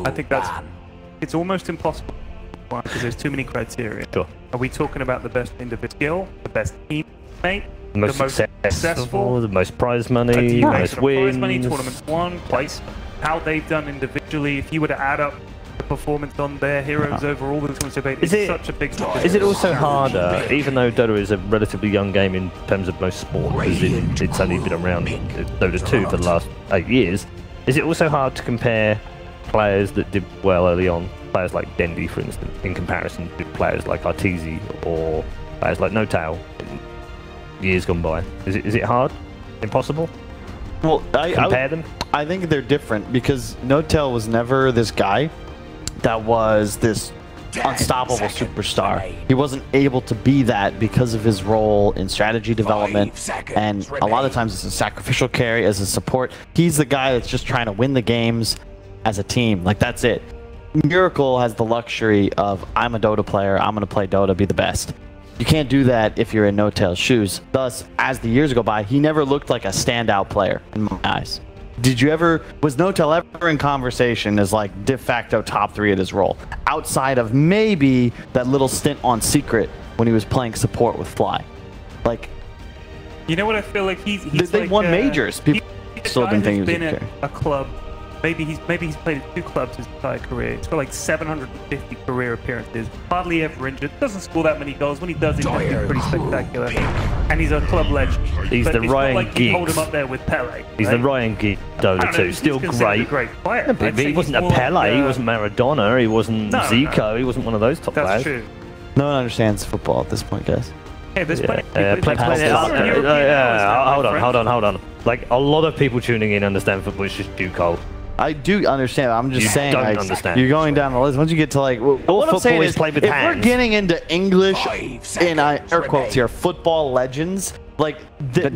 I think it's almost impossible because there's too many criteria. Sure. Are we talking about the best individual, the best teammate, the most successful, the most prize money, most wins, prize money, tournaments won, place, how they've done individually? If you were to add up the performance on their heroes overall, it's such a big topic. Is it also harder, even though Dota is a relatively young game in terms of most sports, because it's only been around Dota 2 for the last 8 years, is it also hard to compare players that did well early on, players like Dendi, for instance, in comparison to players like Arteezy or players like NoTail years gone by? Is it hard? Impossible? Well, compare them? I think they're different because NoTail was never this guy that was this unstoppable superstar. He wasn't able to be that because of his role in strategy development, and a lot of times it's a sacrificial carry as a support. He's the guy that's just trying to win the games as a team. Like, that's it. Miracle has the luxury of, I'm a Dota player, I'm going to play Dota, be the best. You can't do that if you're in NoTail's shoes. Thus, as the years go by, he never looked like a standout player in my eyes. Was NoTail ever in conversation as like de facto top 3 at his role? Outside of maybe that little stint on Secret when he was playing support with Fly. Like, you know what I feel like they like, won majors. People still didn't think he was been at a club. Maybe he's played at 2 clubs his entire career. He's got like 750 career appearances. Hardly ever injured. Doesn't score that many goals. When he does, it's pretty spectacular. And he's a club legend. He's the Ryan Giggs. Hold him up there with Pele. He's the Ryan Giggs Dota 2. Still great. A great player. Yeah, he wasn't a Pele. He wasn't Maradona. He wasn't Zico. He wasn't one of those top players. That's true. No one understands football at this point, guys. Hey, there's plenty. Hold on. Like, a lot of people tuning in understand football. It's just too cold. I do understand. I'm just saying, don't like, understand. You're going down the list. Once you get to like, what I'm saying is, played with if hands. we're getting into English, in air quotes here, football legends, like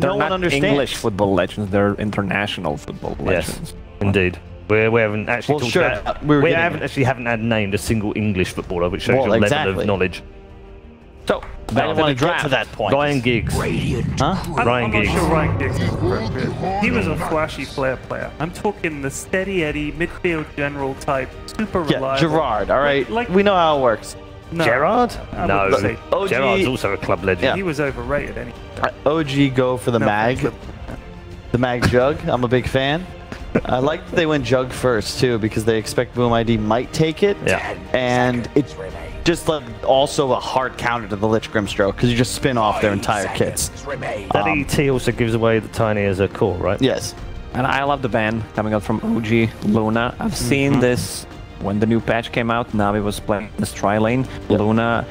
no one understands. English football legends. They're international football legends. Yes, indeed. We haven't actually talked about. We haven't had named a single English footballer, which shows your level of knowledge. So, I don't want to get to that point. Ryan Giggs. Huh? I'm not sure Ryan Giggs is appropriate. He was a flashy flair player. I'm talking the steady Eddie, midfield general type, super reliable. Yeah, Gerard, all right? Like, we know how it works. No, Gerard? No. OG, Gerard's also a club legend. Yeah. He was overrated anyway. OG go for the mag. The mag jug. I'm a big fan. I like that they went jug first, too, because they expect BOOM.ID might take it. Yeah. And it's just like also a hard counter to the Lich Grimstroke, because you just spin off their entire kits. That ET also gives away the Tiny as a core, right? Yes. And I love the ban coming out from OG Luna. I've seen this when the new patch came out. Navi was playing this tri-lane. Luna,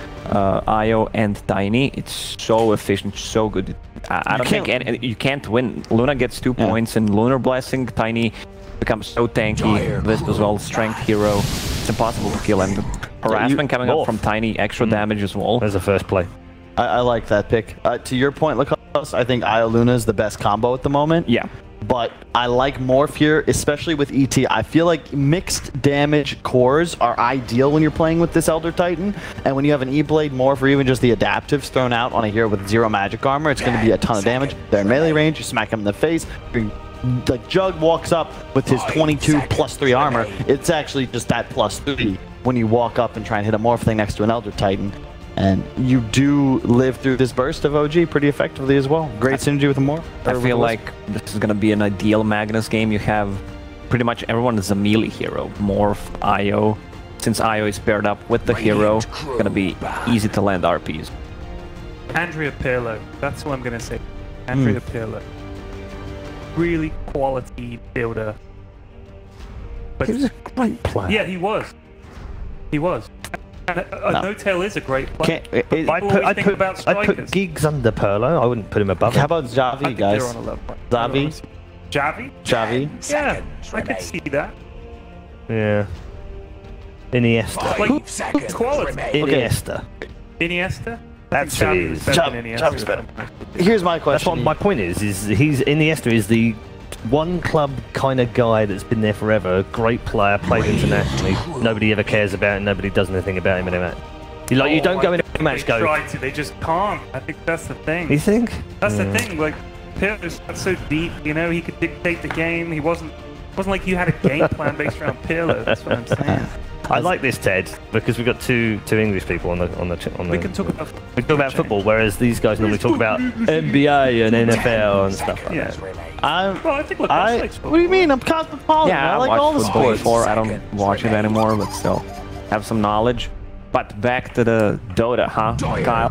Io, and Tiny. It's so efficient, so good. I don't think you can't win. Luna gets 2 points in Lunar Blessing. Tiny becomes so tanky. This was all strength hero. It's impossible to kill. And harassment coming up from Tiny, extra damage as well. There's the first play. I like that pick. To your point, look, I think Io Luna is the best combo at the moment. Yeah. But I like Morph here, especially with ET. I feel like mixed damage cores are ideal when you're playing with this Elder Titan. And when you have an E-Blade Morph or even just the adaptives thrown out on a hero with 0 magic armor, it's going to be a ton of damage. They're in melee range, you smack him in the face. Like, Jug walks up with his 22 +3 armor. It's actually just that +3 when you walk up and try and hit a Morph thing next to an Elder Titan. And you do live through this burst of OG pretty effectively as well. Great synergy with the Morph. I feel like this is going to be an ideal Magnus game. You have pretty much everyone is a melee hero. Morph, Io. Since Io is paired up with the hero, it's going to be easy to land RPs. Andrea Pirlo. That's what I'm going to say. Andrea Pirlo. Really quality builder. But he was a great player. Yeah, he was. He was. NoTail is a great player. I'd put Giggs under Perlo. I wouldn't put him above him. How about Xavi, guys? Xavi? Xavi? Yeah, I could see that. Yeah. Iniesta. Like, quality. Iniesta. Iniesta? That's who he is. Xavi's better. Here's my question. That's what my point is Iniesta is the one club kind of guy that's been there forever, great player, played internationally. Nobody ever cares about him, nobody does anything about him in a match. You don't go in a match They try to, they just can't. I think that's the thing. You think? That's the thing, like, Pirlo's so deep, you know, he could dictate the game, he wasn't It wasn't like you had a game plan based around Pirlo. That's what I'm saying. I like this, Ted, because we've got two English people on the. We can talk about. We talk about football, whereas these guys normally talk about NBA and NFL and stuff like that. I think likes football. What do you mean? I'm cosmopolitan. Yeah, I like watched all the football sports. before. I don't watch it anymore, but still have some knowledge. But back to the Dota, huh, Kyle?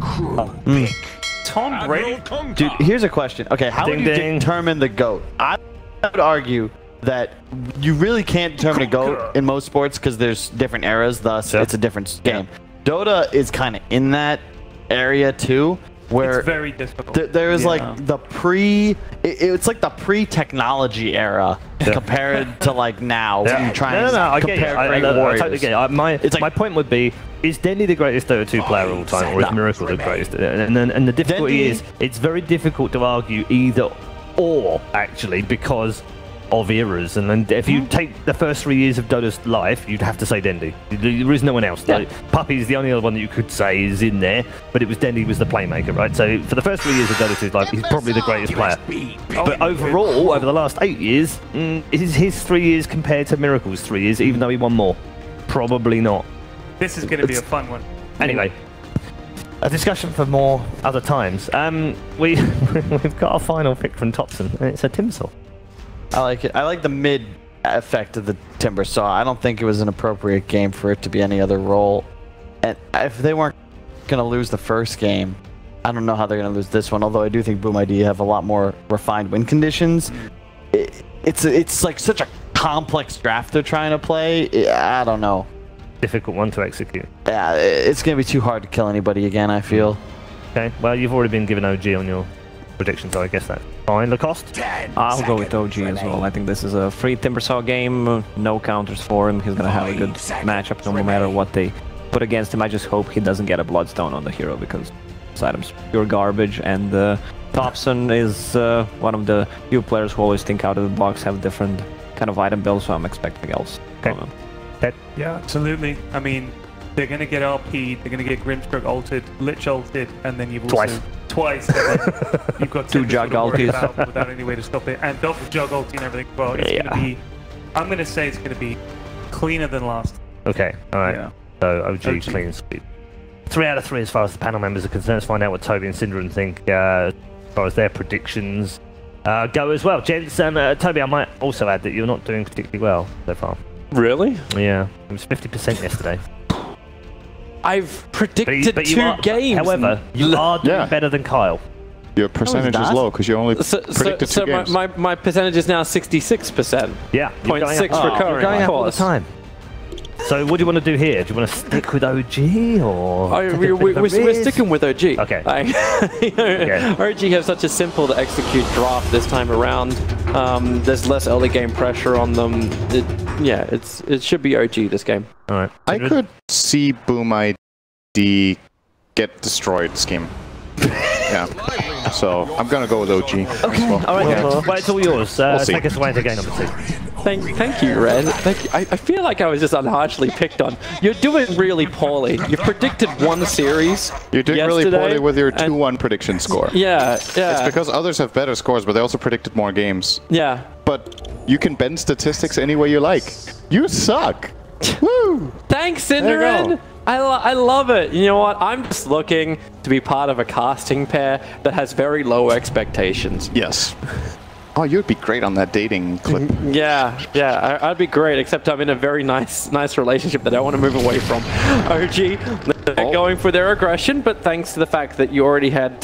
Tom Brady. Dude, here's a question. Okay, how would you determine the GOAT? I would argue that you really can't determine a GOAT in most sports because there's different eras, thus it's a different game. Dota is kind of in that area too, where it's very difficult. There is like the it's like the pre-technology era compared to like now. When you're trying to compare great warriors. I totally get it. My point would be, is Dendy the greatest Dota 2 player of all time, or is Miracle the greatest? And the difficulty is, it's very difficult to argue either or, actually, because of eras. And then if you take the first 3 years of Dota's life, you'd have to say Dendy. There is no one else. Like, Puppy's the only other one that you could say is in there, but it was Dendy was the playmaker, right? So for the first 3 years of Dota 2's life, he's probably the greatest player. But overall, over the last 8 years, is his 3 years compared to Miracle's 3 years, even though he won more? Probably not. This is going to be a fun one. Anyway, a discussion for more other times. We've got our final pick from Topson, and it's a Timsaw. I like it. I like the mid effect of the Timber Saw. I don't think it was an appropriate game for it to be any other role. And if they weren't going to lose the first game, I don't know how they're going to lose this one. Although I do think BOOM.ID have a lot more refined win conditions. It's like such a complex draft they're trying to play. I don't know. Difficult one to execute. Yeah, it's going to be too hard to kill anybody again, I feel. Okay, well, you've already been given OG on your prediction, so I guess that's fine. Lacoste? I'll go with OG as well. I think this is a free Timbersaw game. No counters for him. He's going to have a good matchup no matter what they put against him. I just hope he doesn't get a Bloodstone on the hero because this item's pure garbage. And Thompson is one of the few players who always think out of the box, have different kind of item builds, so I'm expecting else from him. Yeah, absolutely. I mean, they're going to get RP, they're going to get Grimstroke ulted, Lich ulted, and then you've also... Twice. And then you've got two jug ulties without any way to stop it, and double jug ulti and everything. Well, it's going to be... I'm going to say it's going to be cleaner than last. Okay, alright. Yeah. So OG clean and sweep. 3 out of 3 as far as the panel members are concerned. Let's find out what Toby and Syndrome think as far as their predictions go as well. Gents, Toby, I might also add that you're not doing particularly well so far. Really? Yeah, it was 50% yesterday. I've predicted two games. However, you are doing better than Kyle. Your percentage is low because you only predicted two games. So my percentage is now 66%. Yeah. 0.6 recurring. You're going up all the time. So what do you want to do here? Do you want to stick with OG or? We're sticking with OG. Okay. OG have such a simple to execute draft this time around. There's less early game pressure on them. It should be OG this game. All right. I could see BOOM.ID get destroyed scheme. Yeah. So I'm gonna go with OG. Okay. All right. Yeah. Well, it's all yours. Take us away to game number 2. Thank you, Red. Thank you. I feel like I was just unharshly picked on. You're doing really poorly. You predicted one series. You're doing really poorly with your 2-1 prediction score. Yeah. It's because others have better scores, but they also predicted more games. Yeah. But you can bend statistics any way you like. You suck. Woo! Thanks, Cinderin. I love it. You know what? I'm just looking to be part of a casting pair that has very low expectations. Yes. Oh, you'd be great on that dating clip. Yeah, I'd be great, except I'm in a very nice relationship that I want to move away from. OG, they're going for their aggression, but thanks to the fact that you already had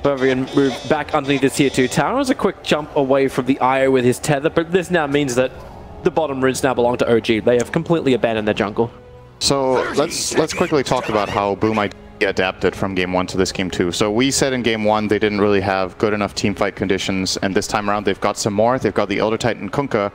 Bavarian move back underneath the tier 2 tower, it was a quick jump away from the IO with his tether, but this now means that the bottom runes now belong to OG. They have completely abandoned their jungle. So let's quickly talk about how BOOM.ID adapted from game 1 to this game 2. So we said in game 1 they didn't really have good enough teamfight conditions, and this time around they've got some more. They've got the Elder Titan Kunkka.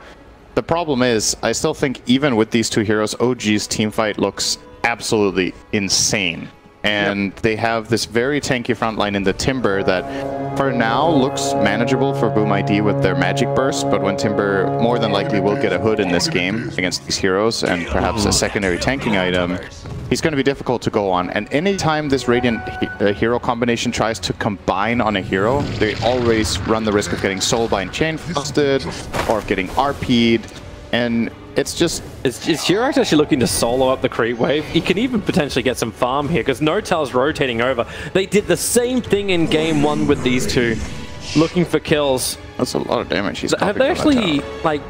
The problem is, I still think even with these 2 heroes, OG's teamfight looks absolutely insane. And they have this very tanky front line in the Timber that for now looks manageable for BOOM.ID with their magic burst, but when Timber more than likely will get a hood in this game against these heroes and perhaps a secondary tanking item, he's going to be difficult to go on. And anytime this Radiant hero combination tries to combine on a hero, they always run the risk of getting soulbind chain frosted or of getting RP'd. And it's just... Is Jirax actually looking to solo up the creep wave? He can even potentially get some farm here because No-Tail's rotating over. They did the same thing in game 1 with these two, looking for kills. That's a lot of damage. Have they actually, like...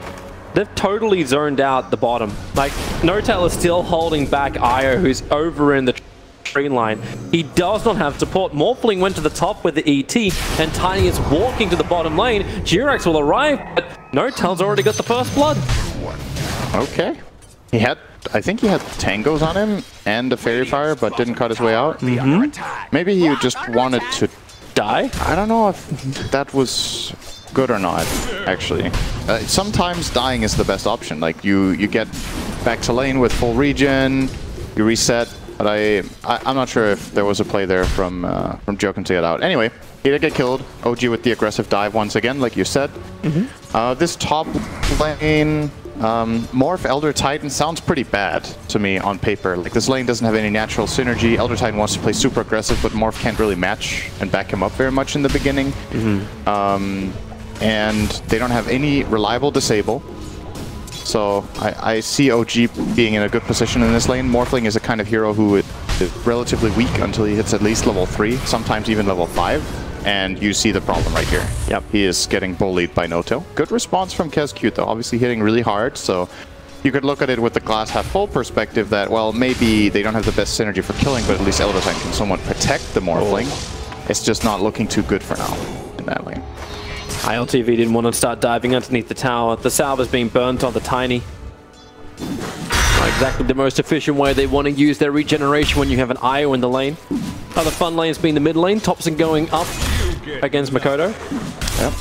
They've totally zoned out the bottom. Like, No-Tail is still holding back Io, who's over in the tree line. He does not have support. Morphling went to the top with the ET, and Tiny is walking to the bottom lane. Jirax will arrive, but No-Tail's already got the first blood. Okay. He had, I think he had tangos on him and a fairy fire, but didn't cut his way out. Maybe he just wanted to Die? I don't know if that was good or not, actually. Sometimes dying is the best option. Like, you get back to lane with full regen, you reset, but I'm not sure if there was a play there from Joken to get out. Anyway, he did get killed. OG with the aggressive dive once again, like you said. This top lane, Morph Elder Titan sounds pretty bad to me on paper. Like, this lane doesn't have any natural synergy. Elder Titan wants to play super aggressive, but Morph can't really match and back him up very much in the beginning. And they don't have any reliable disable. So I see OG being in a good position in this lane. Morphling is a kind of hero who is relatively weak until he hits at least level 3, sometimes even level 5. And you see the problem right here. Yep, he is getting bullied by No-Tail. Good response from KezQ though, obviously hitting really hard. So you could look at it with the glass half full perspective that, well, maybe they don't have the best synergy for killing, but at least Elder Titan can somewhat protect the Morphling. It's just not looking too good for now in that lane. ILTV didn't want to start diving underneath the tower. The salve is being burnt on the Tiny. Not exactly the most efficient way they want to use their regeneration when you have an IO in the lane. Other fun lanes being the mid lane. Thompson going up against Makoto. Yep.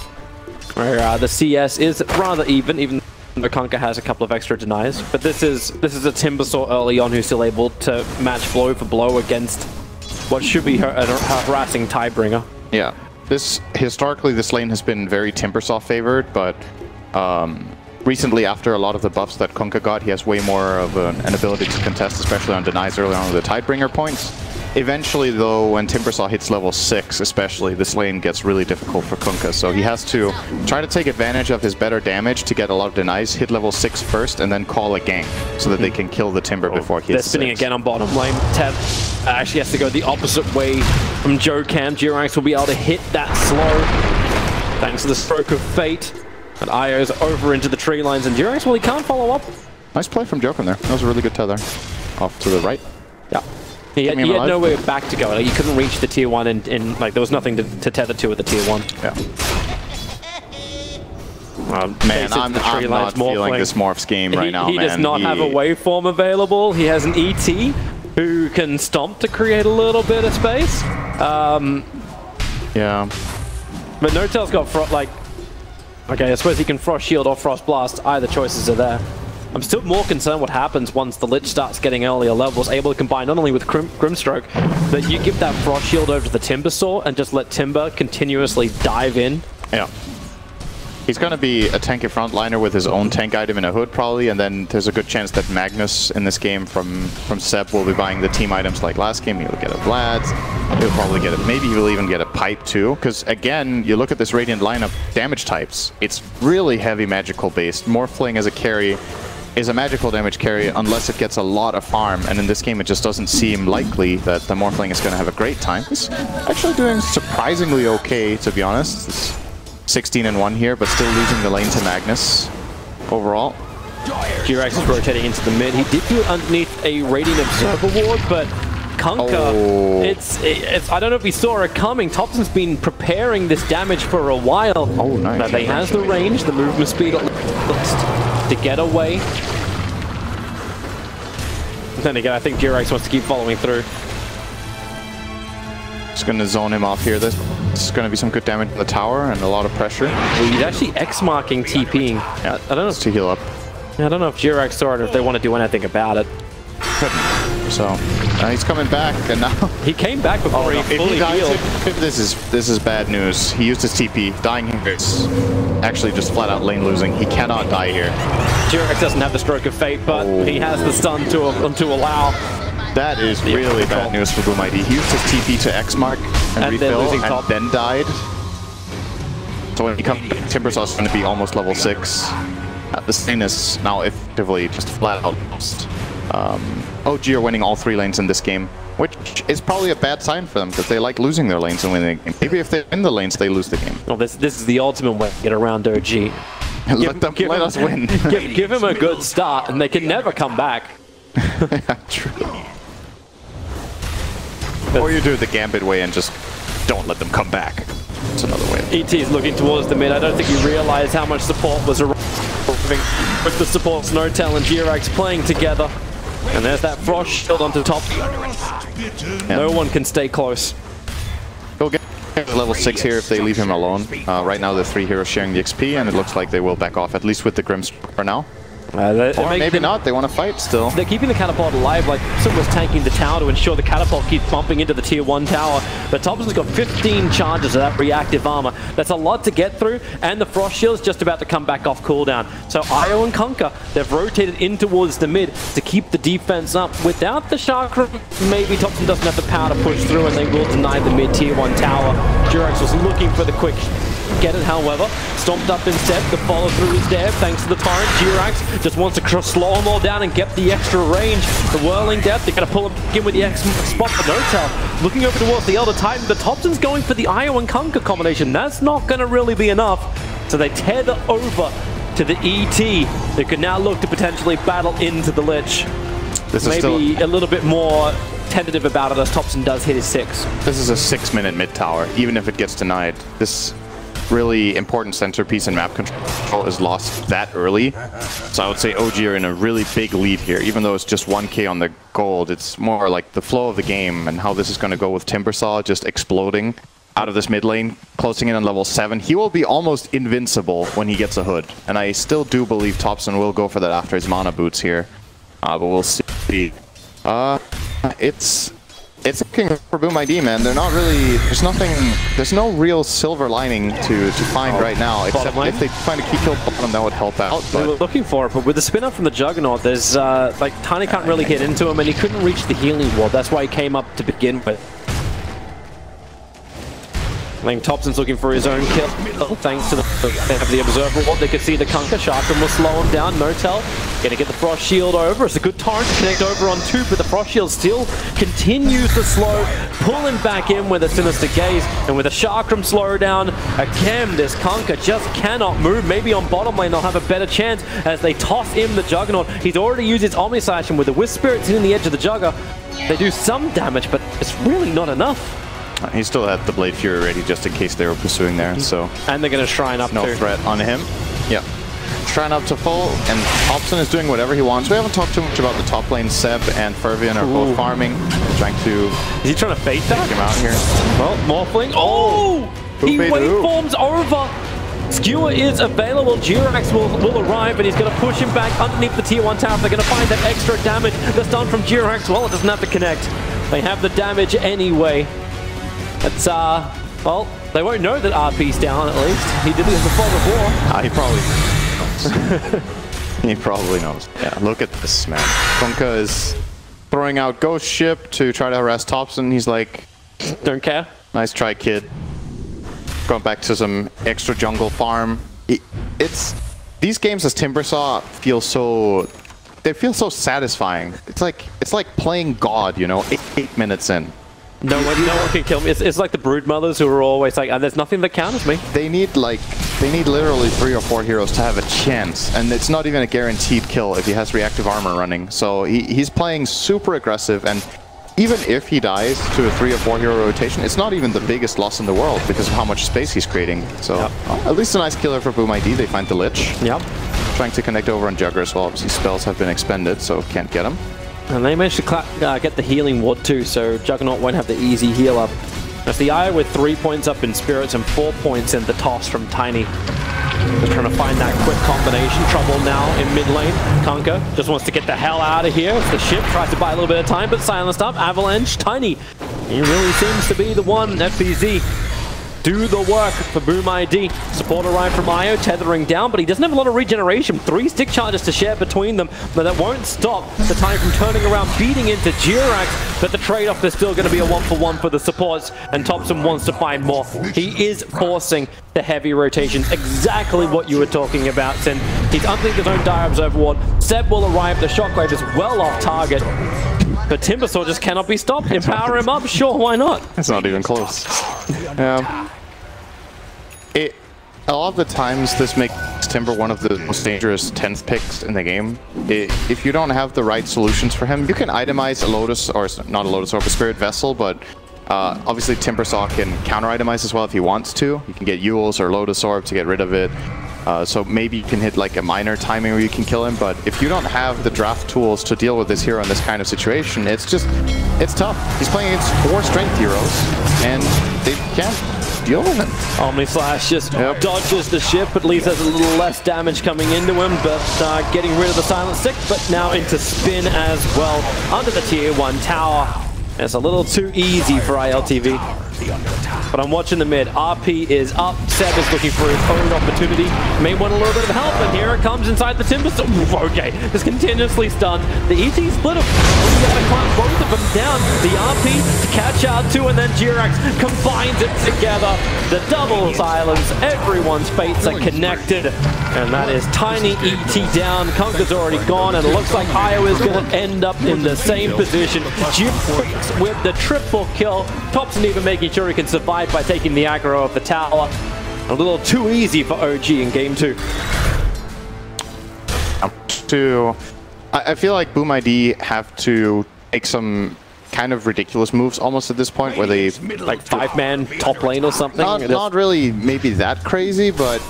Where the CS is rather even though Kunkka has a couple of extra denies. But this is a Timbersaw early on who's still able to match blow for blow against what should be a harassing Tidebringer. Yeah. Historically, this lane has been very Timbersaw favored, but recently, after a lot of the buffs that Kunkka got, he has way more of an ability to contest, especially on denies early on with the Tidebringer points. Eventually, though, when Timbersaw hits level 6, especially, this lane gets really difficult for Kunkka. So he has to try to take advantage of his better damage to get a lot of denies, hit level 6 first, and then call a gank so that they can kill the Timber before he hits 6. They're spinning again on bottom lane. Ted actually has to go the opposite way from Joe Cam. Jirax will be able to hit that slow thanks to the stroke of fate. And Io's over into the tree lines, and Jirax, well, he can't follow up. Nice play from Joken there. That was a really good tether. Off to the right. Yeah. He had nowhere back to go. Like, he couldn't reach the tier 1 and like, there was nothing to tether to with the tier 1. Yeah. Man, I'm not feeling this Morph's game right now, man. He does not have a waveform available. He has an ET who can stomp to create a little bit of space. Yeah. But No-Tail's got, like... Okay, I suppose he can Frost Shield or Frost Blast. Either choices are there. I'm still more concerned what happens once the Lich starts getting earlier levels, able to combine not only with Grimstroke, but you give that Frost Shield over to the Timbersaw and just let Timber continuously dive in. Yeah. He's going to be a tanky frontliner with his own tank item in a hood, probably, and then there's a good chance that Magnus in this game from Seb will be buying the team items like last game. He'll get a Vlad's, he'll probably get it. Maybe he'll even get a Pipe too, because again, you look at this Radiant lineup damage types, it's really heavy magical based. Morphling as a carry is a magical damage carry unless it gets a lot of farm, and in this game it just doesn't seem likely that the Morphling is going to have a great time. He's actually doing surprisingly okay, to be honest. It's 16-1 here, but still losing the lane to Magnus overall. Jirax is rotating into the mid. He did do it underneath a Radiant Observer ward, but Kunkka, it's I don't know if he saw it coming. Thompson's been preparing this damage for a while. Oh, nice. But he has the range, the movement speed to get away. Then again, I think Jirax wants to keep following through. Just going to zone him off here. This is going to be some good damage on the tower and a lot of pressure. Well, he's actually X-marking TPing. Yeah, I don't know to heal up. I don't know if Jirax saw it or if they want to do anything about it. So he's coming back, and now he came back before he fully healed. This is bad news. He used his TP. Dying here is actually just flat out lane losing. He cannot die here. Jirax doesn't have the stroke of fate, but he has the stun to allow. That is really bad news for BOOM.ID. He used his TP to X mark and refill and then died. So when he comes, Timbersaw is going to be almost level 6. The Stain is now effectively just flat out lost. OG are winning all 3 lanes in this game, which is probably a bad sign for them because they like losing their lanes and winning the game. Maybe if they win the lanes, they lose the game. Well, this is the ultimate way to get around OG. Let us win. give him a good start, and they can never come back. Yeah, true. Or you do it the Gambit way and just don't let them come back. That's another way. ET is looking towards the mid. I don't think he realized how much support was arriving with the supports Notel and Jirax playing together. And there's that Frost shield onto top. No one can stay close. Go get level 6 here if they leave him alone. Right now the 3 heroes sharing the XP, and it looks like they will back off, at least with the Grimstroke for now. Or maybe not, they want to fight still. They're keeping the catapult alive, like someone was tanking the tower to ensure the catapult keeps bumping into the tier 1 tower. But Thompson's got 15 charges of that reactive armor. That's a lot to get through, and the Frost Shield's just about to come back off cooldown. So Io and Kunkka, they've rotated in towards the mid to keep the defense up. Without the Chakra, maybe Thompson doesn't have the power to push through, and they will deny the mid tier 1 tower. Jirax was looking for the quick get it, however. Stomped up instead. The follow through is there thanks to the torrent. Jirax just wants to slow them all down and get the extra range. The whirling death, they're going to pull him in with the X spot for Notel. Looking over towards the Elder Titan, but Thompson's going for the Io and Kunkka combination. That's not going to really be enough. So they tether over to the ET. They could now look to potentially battle into the Lich. This Maybe is still a little bit more tentative about it as Thompson does hit his 6. This is a 6-minute mid tower, even if it gets denied. This really important centerpiece in map control is lost that early. So I would say OG are in a really big lead here. Even though it's just 1k on the gold, it's more like the flow of the game and how this is going to go with Timbersaw just exploding out of this mid lane, closing in on level 7. He will be almost invincible when he gets a hood. And I still do believe Thompson will go for that after his mana boots here. But we'll see. It's looking for BOOM.ID, man. They're not really. There's no real silver lining to find right now, except if they find a key kill bottom, that would help out. We were looking for it, but with the spin up from the Juggernaut, there's like Tiny can't really get into him, and he couldn't reach the healing wall. That's why he came up to begin with. I think Thompson's looking for his own kill. Thanks to the Observer Wall, they could see the Kunkka. Sharkram will slow him down. Notel gonna get the Frost Shield over. It's a good torrent to connect over on 2, but the Frost Shield still continues to slow, pull him back in with a Sinister Gaze, and with a Sharkram slow down, again, this Kunkka just cannot move. Maybe on bottom lane they'll have a better chance as they toss in the Juggernaut. He's already used his Omnislash, and with the Wisp Spirits hitting the edge of the Jugger, they do some damage, but it's really not enough. He still had the Blade Fury ready just in case they were pursuing there, so... And they're going to Shrine up no too. threat on him. Yeah. Shrine up to full, and Thompson is doing whatever he wants. We haven't talked too much about the top lane. Seb and Fervian are both farming, trying to... Is he trying to bait that? Take him out here. Well, Morphling. Oh! He waveforms over! Skewer is available. Jirax will arrive, and he's going to push him back underneath the tier 1 tower. They're going to find that extra damage that's done from Jirax. Well, it doesn't have to connect. They have the damage anyway. It's, well, they won't know that RP's down, at least. He did it as a fog of war. He probably knows. He probably knows. Yeah, look at this, man. Kunkka is throwing out Ghost Ship to try to harass Thompson. He's like... Don't care. Nice try, kid. Going back to some extra jungle farm. It's... These games as Timbersaw feel so... They feel so satisfying. It's like playing God, you know, 8 minutes in. No one can kill me. It's like the Broodmothers who are always like, there's nothing that counters me. They need literally 3 or 4 heroes to have a chance, and it's not even a guaranteed kill if he has reactive armor running. So he's playing super aggressive, and even if he dies to a 3 or 4 hero rotation, it's not even the biggest loss in the world because of how much space he's creating. So at least a nice killer for BOOM.ID. They find the Lich. Yep. Trying to connect over on Jugger as well. Obviously spells have been expended, so can't get him. And they managed to get the healing ward too, so Juggernaut won't have the easy heal up. That's the Eye with 3 points up in Spirits and 4 points in the toss from Tiny. Just trying to find that quick combination. Trouble now in mid lane. Kunkka just wants to get the hell out of here. It's the ship, tries to buy a little bit of time, but silenced up. Avalanche, Tiny. He really seems to be the one, FPZ. do the work for BOOM.ID. Support arrived from Io, tethering down, but he doesn't have a lot of regeneration. 3 stick charges to share between them, but that won't stop the Tiny from turning around, beating into Jirax, but the trade-off, there's still going to be a 1-for-1 for the supports, and Thompson wants to find more. He is forcing the heavy rotations, exactly what you were talking about, Sin. He's unleashed his own Dire Observer Ward. Seb will arrive, the Shockwave is well off target, but Timbersaw just cannot be stopped. Empower him up, sure, why not? It's not even close. A lot of the times this makes Timber one of the most dangerous 10th picks in the game. If you don't have the right solutions for him, you can itemize a Lotus, or not a Lotus Orb, a Spirit Vessel, but obviously Timbersaw can counter-itemize as well if he wants to. You can get Yules or Lotus Orb to get rid of it. So maybe you can hit like a minor timing where you can kill him, but if you don't have the draft tools to deal with this hero in this kind of situation, it's tough. He's playing against 4 strength heroes, and they can't deal with him. Omni Slash just dodges the ship, but leaves us a little less damage coming into him, but getting rid of the Silent Stick, but now into Spin as well, under the tier 1 tower. It's a little too easy for ILTV. But I'm watching the mid. RP is up. Seb is looking for his own opportunity. May want a little bit of help, and here it comes inside the Timber. Okay, just continuously stunned. The ET split him. Oh, you gotta climb both of them down. The RP to catch out too, and then Jirax combines it together. The double silence. Everyone's fates are connected. And that is Tiny ET down. Conker's already gone, and it looks like Io is going to end up in the same position. Jirax with the triple kill. Thompson even making sure he can survive by taking the aggro of the tower. A little too easy for OG in game 2. I feel like BOOM.ID have to take some kind of ridiculous moves almost at this point, where they like 5-man top lane or something. Not really maybe that crazy, but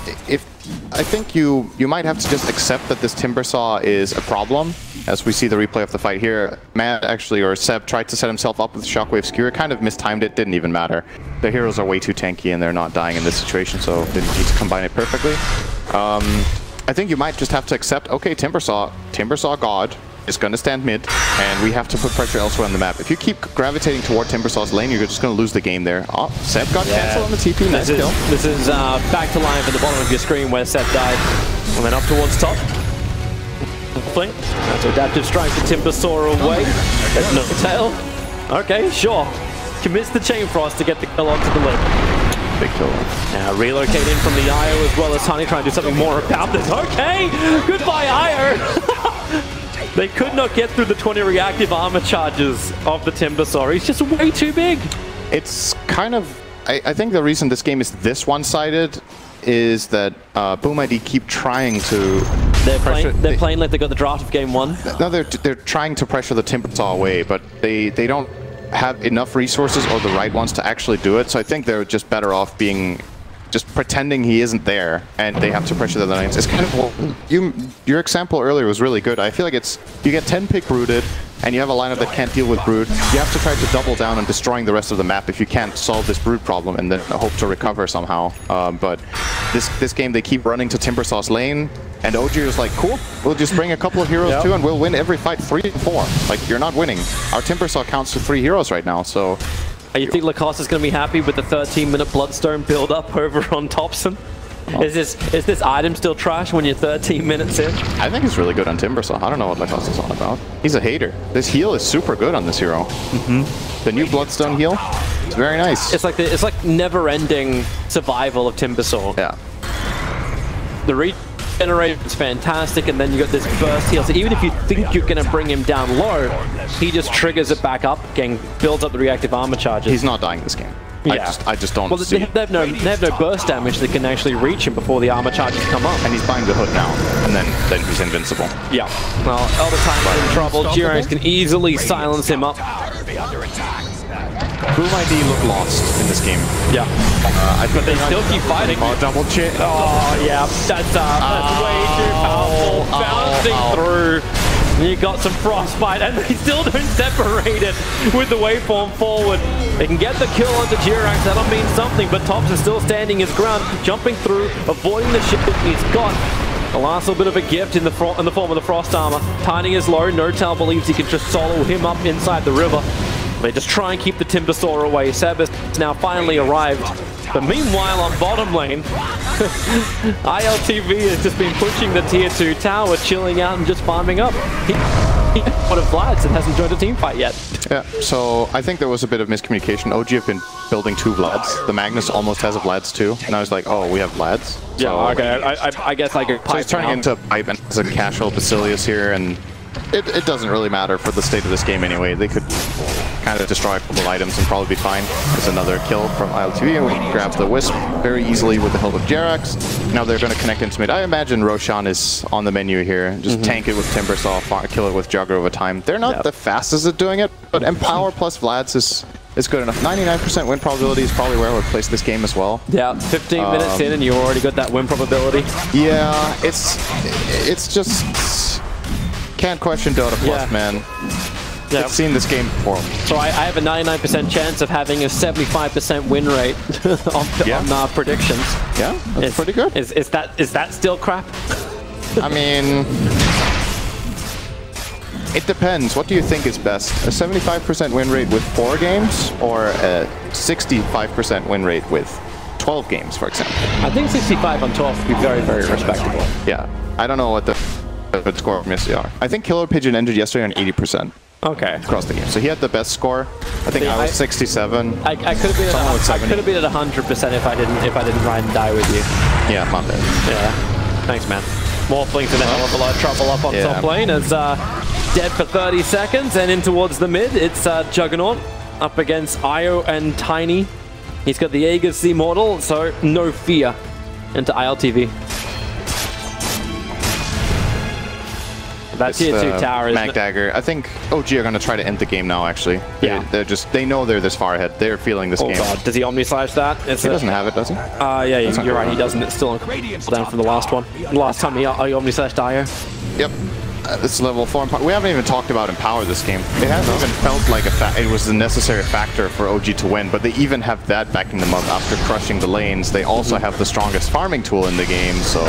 I think you might have to just accept that this Timbersaw is a problem. As we see the replay of the fight here, Matt actually, or Seb, tried to set himself up with Shockwave Skewer, kind of mistimed it, didn't even matter. The heroes are way too tanky and they're not dying in this situation, so they need to combine it perfectly. I think you might just have to accept, okay, Timbersaw God is going to stand mid, and we have to put pressure elsewhere on the map. If you keep gravitating toward Timbersaw's lane, you're just going to lose the game there. Oh, Seb got canceled on the TP, nice kill. This is back to live at the bottom of your screen where Seb died, and then up towards top. That's adaptive strike to Timbersaw away. There's no tail. Okay, sure. Commits the Chain Frost to get the kill onto the lip. Big kill. Now relocate in from the Io as well as Tiny trying to do something more about this. Okay, goodbye Io. They could not get through the 20 reactive armor charges of the Timbersaw. He's just way too big. It's kind of... I think the reason this game is this one-sided is that BOOM.ID keep trying to... They're playing like they got the draft of game 1. No, they're trying to pressure the Timbersaw away, but they don't have enough resources or the right ones to actually do it. So I think they're just better off being... just pretending he isn't there, and they have to pressure the lanes. It's kind of... your example earlier was really good. I feel like it's... you get 10 pick Brooded, and you have a lineup that can't deal with Brood. You have to try to double down on destroying the rest of the map if you can't solve this Brood problem and then hope to recover somehow. But this game, they keep running to Timbersaw's lane, and OG is like, cool, we'll just bring a couple of heroes too, and we'll win every fight 3-4. Like, you're not winning. Our Timbersaw counts to 3 heroes right now, so... You think Lacoste is going to be happy with the 13-minute Bloodstone build-up over on Thompson? Oh. Is this item still trash when you're 13 minutes in? I think it's really good on Timbersaw. I don't know what Lacoste is all about. He's a hater. This heal is super good on this hero. The new Bloodstone heal, it's very nice. It's like never-ending survival of Timbersaw. Yeah. The regeneration is fantastic, and then you got this burst heal. So even if you think you're going to bring him down low, he just triggers it back up, builds up the reactive armor charges. He's not dying this game. Yeah. I just don't see. They have no burst damage that can actually reach him before the armor charges come up. And he's buying the hood now, and then he's invincible. Yeah. Well, Elder Time's in trouble. Jirax can easily silence him up. BOOM.ID look lost in this game. Yeah. But they still keep fighting. Oh, double chip. Oh, yeah. That's way too powerful. Bouncing through. You got some frostbite, and they still don't separate it with the waveform forward. They can get the kill onto Jirax, that'll mean something, but Thompson still standing his ground, jumping through, avoiding the ship he's got. The last little bit of a gift in the form of the frost armor. Tiny is low, No-Tail believes he can just solo him up inside the river. They just try and keep the Timbersaw away. Seb has now finally arrived. But meanwhile, on bottom lane, ILTV has just been pushing the tier 2 tower, chilling out and just farming up. One of Vlad's and hasn't joined a team fight yet. Yeah, so I think there was a bit of miscommunication. OG have been building 2 Vlads. The Magnus almost has a Vlads too. And I was like, oh, we have Vlads? Yeah, so, okay, I guess I could pipe. So he's turning into a pipe and has a casual Basilius here, and it doesn't really matter for the state of this game anyway. They could kind of destroy a couple items and probably be fine. There's another kill from ILTV, and we grab the Wisp very easily with the help of Jerax. Now they're going to connect into mid. I imagine Roshan is on the menu here. Just tank it with Timbersaw, kill it with Jugger over time. They're not the fastest at doing it, but Empower plus Vlad's is good enough. 99% win probability is probably where I would place this game as well. Yeah, 15 minutes in and you already got that win probability. Yeah, it's just... Can't question Dota Plus, man. I've seen this game before. So I have a 99% chance of having a 75% win rate on predictions. Yeah, that's pretty good. Is that still crap? I mean, it depends. What do you think is best? A 75% win rate with 4 games, or a 65% win rate with 12 games, for example? I think 65 on 12 would be very, very respectable. Yeah, I don't know what the score of Missy are. I think Killer Pigeon ended yesterday on 80%. Okay. Across the game. So he had the best score. I think I was 67. I could have been at 100% if I didn't ride and die with you. Yeah, my bad. Yeah. Thanks, man. Morphling's in a hell of a lot of trouble up on top lane as dead for 30 seconds and in towards the mid. It's Juggernaut up against Io and Tiny. He's got the Aegis Immortal, so no fear into ILTV. That tier 2 tower is... Mag Dagger. I think OG are going to try to end the game now, actually. Yeah. They know they're this far ahead. They're feeling this game. Oh god, does he Omni Slash that? He doesn't have it, does he? Yeah, you're right, he doesn't. It's still on down from the last one. Last time he Omni Slash Dio. Yep. This level 4 Empower. We haven't even talked about Empower this game. It hasn't even felt like it was a necessary factor for OG to win, but they even have that backing them up after crushing the lanes. They also have the strongest farming tool in the game, so...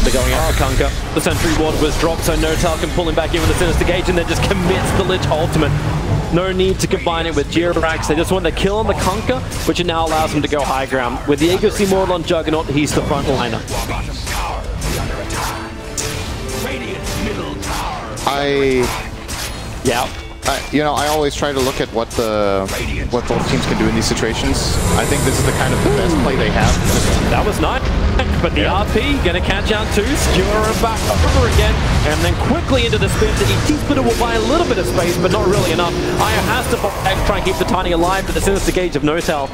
They're going out for Kunkka. The Sentry Ward was dropped, so Notal can pull him back in with the Sinister Gauge and then just commits the Lich ultimate. No need to combine it with Jirax. They just want the kill on the Kunkka, which it now allows him to go high ground. With the Aegis Immortal on Juggernaut, he's the front liner. I always try to look at what both teams can do in these situations. I think this is the kind of the best play they have. That was nice, but the RP gonna catch out too. Skewer him back over again, and then quickly into the spin. The T-Splitter will buy a little bit of space, but not really enough. Aya has to try and keep the Tiny alive, but the Sinister Gauge of Notal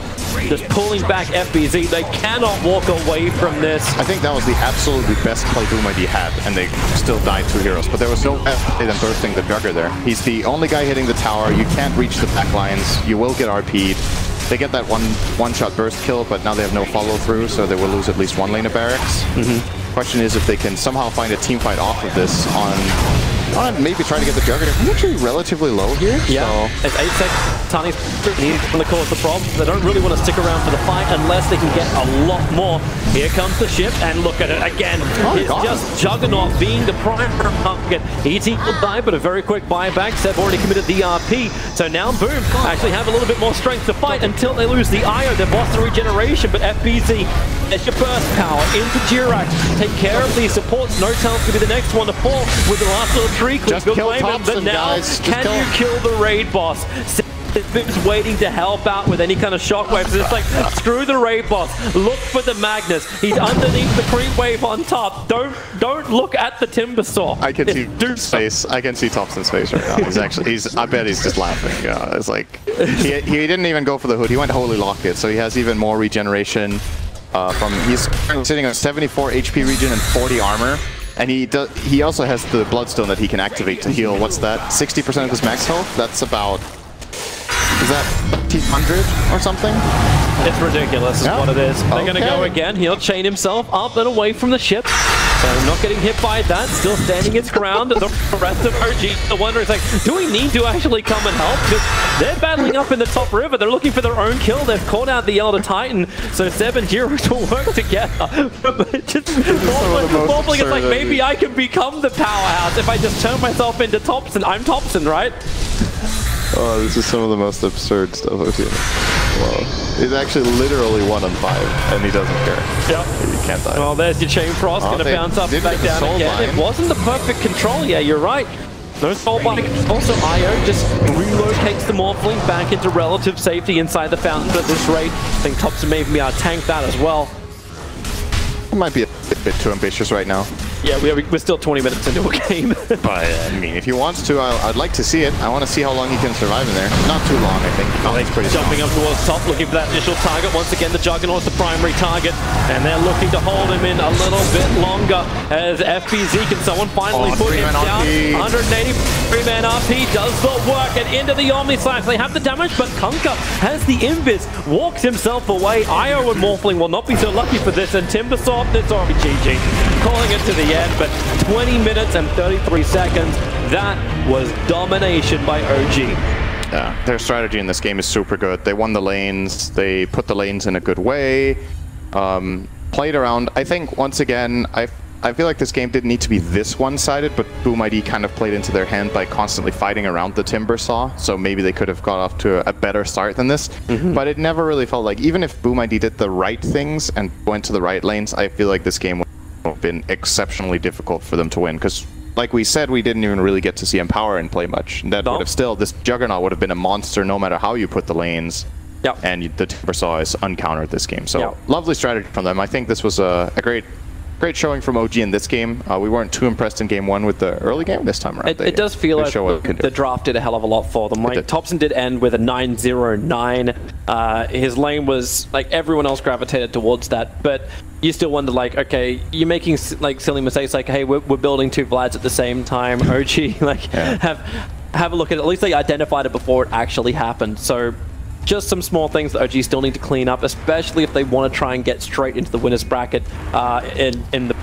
just pulling back FBZ. They cannot walk away from this. I think that was the absolutely best play BOOM.ID had, and they still died 2 heroes. But there was no F in bursting the Jugger there. He's the only guy hitting the tower. You can't reach the back lines. You will get RP'd. They get that one-shot burst kill, but now they have no follow-through, so they will lose at least 1 lane of barracks. Question is if they can somehow find a team fight off of this on maybe try to get the Juggernaut. He's actually relatively low here. Yeah, so. It's 8 seconds. Tany's going to cause the problem. They don't really want to stick around for the fight unless they can get a lot more. Here comes the ship, and look at it again. It's just Juggernaut being the primary target. ET will die, but a very quick buyback. Seb already committed the RP, so now Boom actually have a little bit more strength to fight until they lose the IO. They've lost the regeneration, but FBZ, it's your burst power into Jirax. Take care of these supports. Notal's going to be the next one to fall with the last little tree clip. Just kill Thompson, but now, guys. can you kill the raid boss? Bim's waiting to help out with any kind of shockwaves. It's like, screw the raid boss. Look for the Magnus. He's underneath the creep wave on top. Don't look at the Timbersaw. I can see his face. I can see Thompson's face right now. I bet he's just laughing. It's like he didn't even go for the hood. He went Holy Locket, so he has even more regeneration. He's sitting on 74 HP regen and 40 armor. And he also has the Bloodstone that he can activate to heal. What's that? 60% of his max health? That's about... Is that 100 or something? It's ridiculous is what it is. They're going to go again. He'll chain himself up and away from the ship. So not getting hit by that. Still standing its ground. The rest of OG, the wonder is like, do we need to actually come and help? Because they're battling up in the top river. They're looking for their own kill. They've caught out the Elder Titan. So Seb and Jirax will work together. Just Morphling is like, maybe I can become the powerhouse if I just turn myself into Thompson. I'm Thompson, right? Oh, this is some of the most absurd stuff I've seen. Wow. He's actually literally 1 on 5, and he doesn't care. Yep. He can't die. Well, there's your Chain Frost, gonna bounce up back down again. It wasn't the perfect control, yeah, you're right. No soul binding. Also, IO just relocates the Morphling back into relative safety inside the fountain at this rate. I think Thompson may be able to tank that as well. It might be a bit too ambitious right now. Yeah, we're still 20 minutes into a game. But, I mean, if he wants to, I'd like to see it. I want to see how long he can survive in there. Not too long, I think. He's pretty Jumping up towards top, looking for that initial target. Once again, the Juggernaut's the primary target, and they're looking to hold him in a little bit longer as FBZ can someone finally put him down. 183-man RP does the work, and into the Omni Slash. They have the damage, but Kunkka has the invis, walks himself away. IO and Morphling will not be so lucky for this, and Timbersaw, it's already GG. Calling it to the end, but 20 minutes and 33 seconds. That was domination by OG. Yeah, their strategy in this game is super good. They won the lanes, they put the lanes in a good way, played around. I think, once again, I feel like this game didn't need to be this one-sided, but BOOM.ID kind of played into their hand by constantly fighting around the Timbersaw, so maybe they could have got off to a better start than this. But it never really felt like, even if BOOM.ID did the right things and went to the right lanes, I feel like this game would have been exceptionally difficult for them to win, because like we said, we didn't even really get to see Empower and play much. That would have still, this Juggernaut would have been a monster no matter how you put the lanes. Yep. And the Timbersaw is uncountered this game. So lovely strategy from them. I think this was a great showing from OG in this game. We weren't too impressed in game 1 with the early game. This time around, it does feel like the draft did a hell of a lot for them. Like Thompson did end with a 9-0-9. His lane was like everyone else gravitated towards that, but you still wonder, like, okay, you're making like silly mistakes, like, hey, we're building 2 Vlads at the same time. OG, like, have a look at it. At least they identified it before it actually happened. So just some small things that OG still need to clean up, especially if they want to try and get straight into the winner's bracket in the